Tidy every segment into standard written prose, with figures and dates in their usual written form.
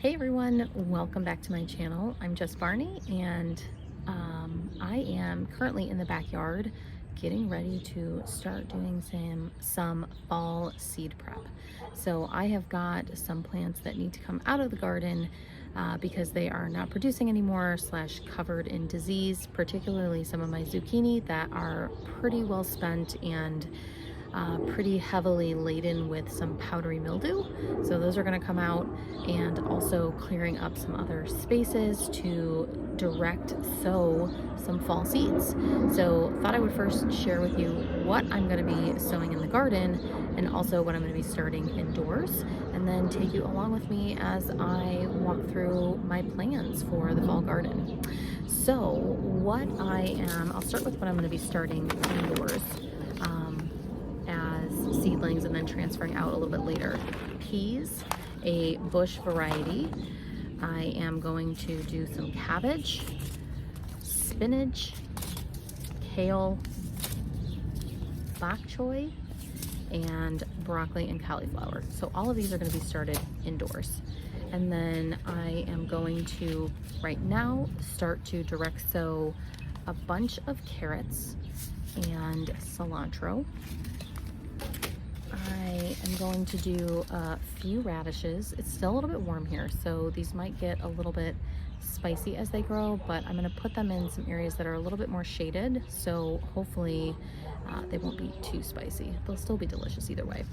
Hey everyone, welcome back to my channel. I'm Jess Barney and I am currently in the backyard getting ready to start doing some fall seed prep. So I have got some plants that need to come out of the garden because they are not producing anymore / covered in disease, particularly some of my zucchini that are pretty well spent and pretty heavily laden with some powdery mildew. So those are going to come out, and also clearing up some other spaces to direct sow some fall seeds. So thought I would first share with you what I'm going to be sowing in the garden and also what I'm going to be starting indoors, and then take you along with me as I walk through my plans for the fall garden. So I'll start with what I'm going to be starting indoors as seedlings and then transferring out a little bit later. Peas, a bush variety. I am going to do some cabbage, spinach, kale, bok choy, and broccoli and cauliflower. So all of these are going to be started indoors. And then I am going to, right now, start to direct sow a bunch of carrots and cilantro. I am going to do a few radishes. It's still a little bit warm here, so these might get a little bit spicy as they grow, but I'm going to put them in some areas that are a little bit more shaded, so hopefully they won't be too spicy. They'll still be delicious either way.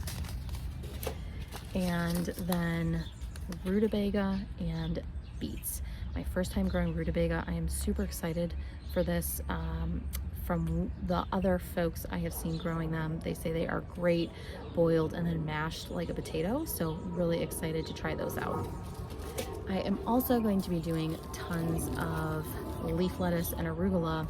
And then rutabaga and beets. My first time growing rutabaga. I am super excited for this. From the other folks I have seen growing them, they say they are great boiled and then mashed like a potato, so really excited to try those out. I am also going to be doing tons of leaf lettuce and arugula,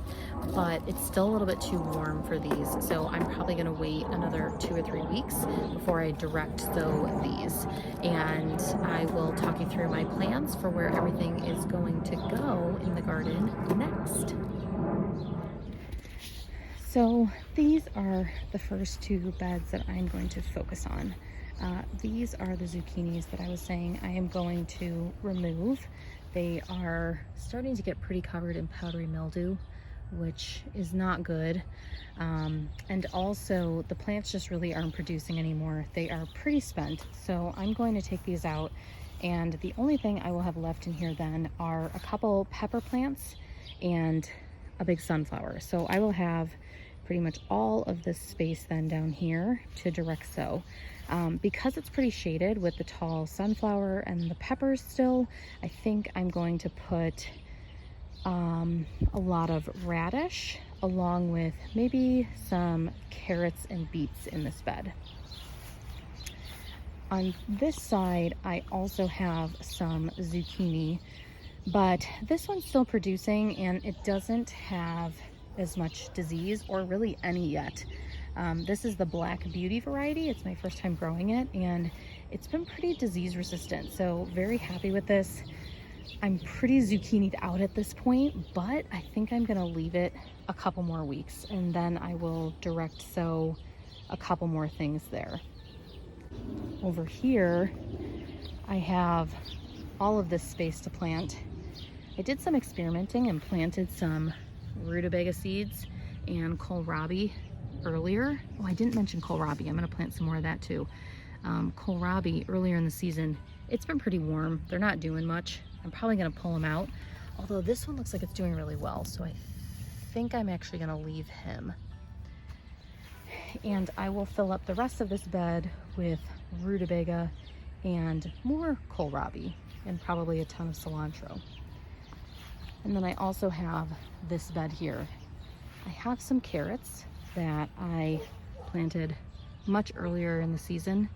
but it's still a little bit too warm for these, so I'm probably going to wait another 2 or 3 weeks before I direct sow these, and I will talk you through my plans for where everything is going to go in the garden next. So these are the first 2 beds that I'm going to focus on. These are the zucchinis that I was saying I am going to remove. They are starting to get pretty covered in powdery mildew, which is not good. And also the plants just really aren't producing anymore. They are pretty spent. So I'm going to take these out, and the only thing I will have left in here then are a couple pepper plants and a big sunflower. So I will have pretty much all of this space then down here to direct sow. Because it's pretty shaded with the tall sunflower and the peppers still, I think I'm going to put a lot of radish along with maybe some carrots and beets in this bed. On this side, I also have some zucchini, but this one's still producing and it doesn't have as much disease, or really any yet. This is the Black Beauty variety. It's my first time growing it, and it's been pretty disease resistant, so very happy with this. I'm pretty zucchinied out at this point, but I think I'm gonna leave it a couple more weeks, and then I will direct sow a couple more things there. Over here, I have all of this space to plant. I did some experimenting and planted some rutabaga seeds and kohlrabi earlier. Oh, I didn't mention kohlrabi. I'm going to plant some more of that too. Kohlrabi earlier in the season. It's been pretty warm. They're not doing much. I'm probably going to pull them out. Although this one looks like it's doing really well, so I think I'm actually going to leave him. And I will fill up the rest of this bed with rutabaga and more kohlrabi and probably a ton of cilantro. And then I also have this bed here. I have some carrots that I planted much earlier in the season.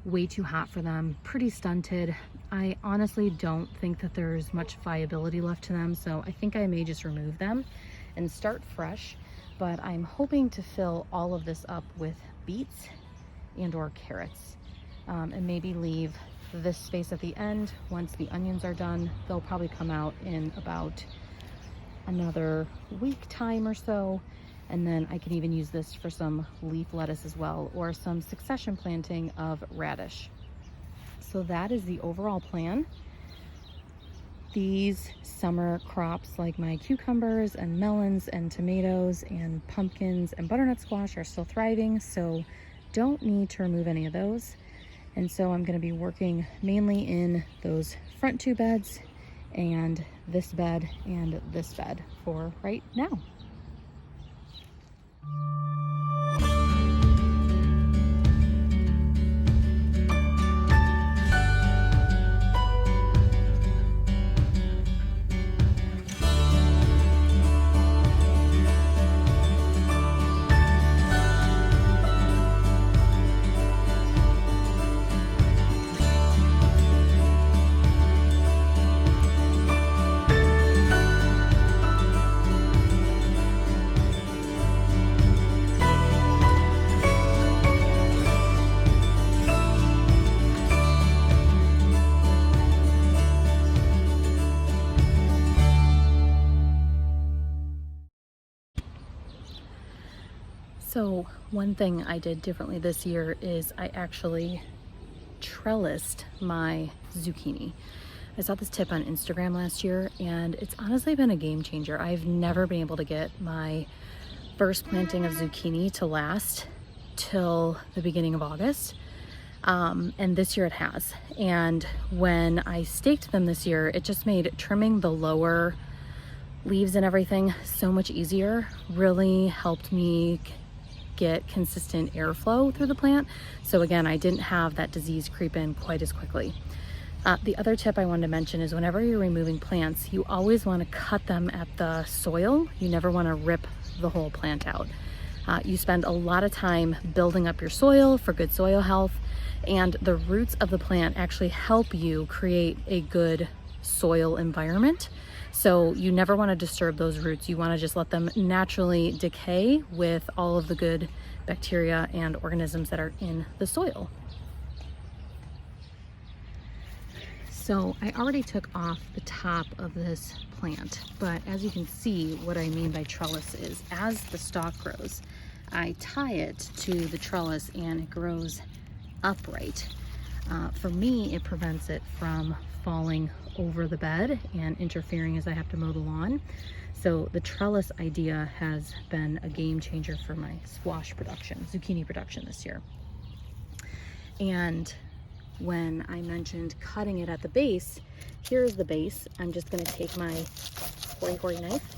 Way too hot for them, pretty stunted. I honestly don't think that there's much viability left to them, so I think I may just remove them and start fresh. But I'm hoping to fill all of this up with beets and or carrots, and maybe leave this space at the end. Once the onions are done, they'll probably come out in about another week time or so, and then I can even use this for some leaf lettuce as well, or some succession planting of radish. So that is the overall plan. these summer crops like my cucumbers and melons and tomatoes and pumpkins and butternut squash are still thriving, so don't need to remove any of those. And so I'm going to be working mainly in those front 2 beds and this bed and this bed for right now. So one thing I did differently this year is I actually trellised my zucchini. I saw this tip on Instagram last year and it's honestly been a game changer. I've never been able to get my first planting of zucchini to last till the beginning of August. And this year it has. And when I staked them this year, it just made trimming the lower leaves and everything so much easier. Really helped me get consistent airflow through the plant. So again, I didn't have that disease creep in quite as quickly. The other tip I wanted to mention is whenever you're removing plants, you always want to cut them at the soil. You never want to rip the whole plant out. You spend a lot of time building up your soil for good soil health, and the roots of the plant actually help you create a good soil environment. So you never want to disturb those roots. You want to just let them naturally decay with all of the good bacteria and organisms that are in the soil. So I already took off the top of this plant, but as you can see, what I mean by trellis is as the stalk grows, I tie it to the trellis and it grows upright. For me, it prevents it from falling over the bed and interfering as I have to mow the lawn. So the trellis idea has been a game changer for my squash production, zucchini production this year. And when I mentioned cutting it at the base, here's the base. I'm just going to take my hori knife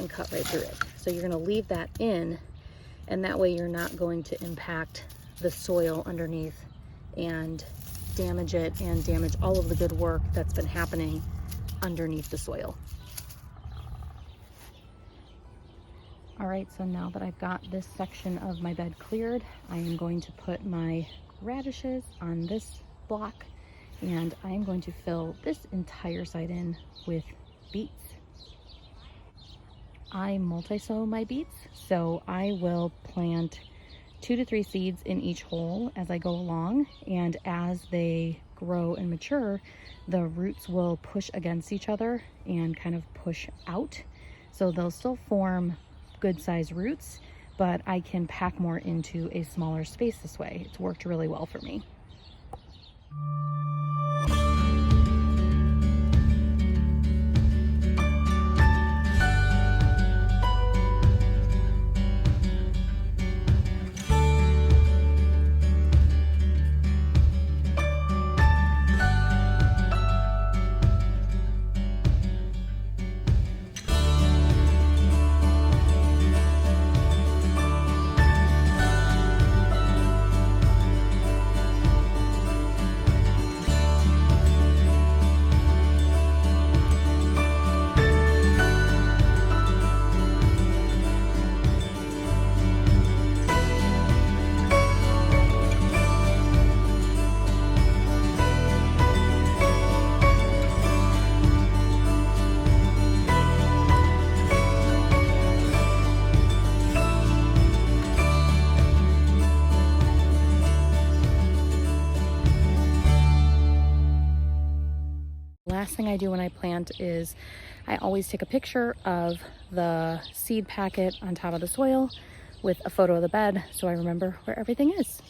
and cut right through it. So you're going to leave that in, and that way you're not going to impact the soil underneath and damage it and damage all of the good work that's been happening underneath the soil. All right, so now that I've got this section of my bed cleared, I am going to put my radishes on this block, and I am going to fill this entire side in with beets. I multi-sow my beets, so I will plant 2 to 3 seeds in each hole as I go along, and as they grow and mature, the roots will push against each other and kind of push out. So they'll still form good sized roots, but I can pack more into a smaller space this way. It's worked really well for me. Last thing I do when I plant is I always take a picture of the seed packet on top of the soil with a photo of the bed so I remember where everything is.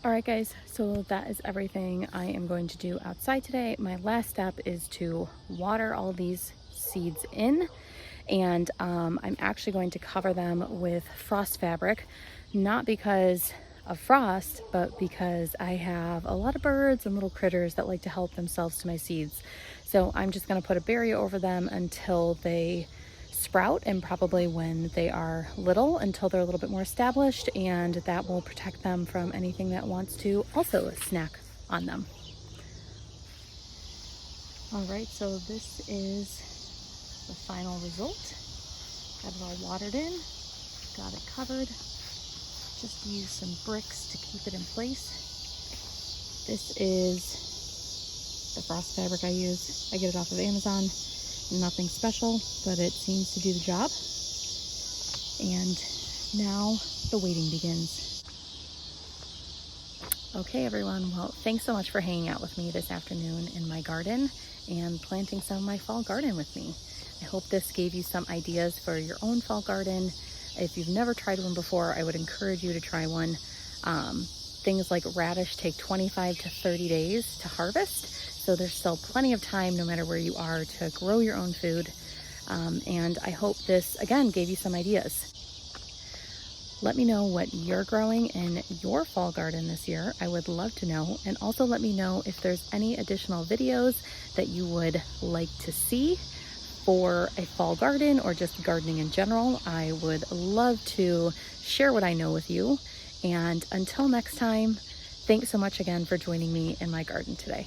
All right, guys, so that is everything I am going to do outside today. My last step is to water all these seeds in, and I'm actually going to cover them with frost fabric, not because of frost, but because I have a lot of birds and little critters that like to help themselves to my seeds. So I'm just going to put a barrier over them until they sprout, and probably when they are little until they're a little bit more established, and that will protect them from anything that wants to also snack on them. All right, so this is the final result. Got it all watered in, got it covered. Just use some bricks to keep it in place. This is the frost fabric I use. I get it off of Amazon. Nothing special, but it seems to do the job. And now the waiting begins. Okay, everyone, well, thanks so much for hanging out with me this afternoon in my garden and planting some of my fall garden with me. I hope this gave you some ideas for your own fall garden. If you've never tried one before, I would encourage you to try one. Things like radish take 25 to 30 days to harvest. So there's still plenty of time, no matter where you are, to grow your own food. And I hope this, again, gave you some ideas. Let me know what you're growing in your fall garden this year. I would love to know. And also let me know if there's any additional videos that you would like to see for a fall garden or just gardening in general. I would love to share what I know with you. And until next time, thanks so much again for joining me in my garden today.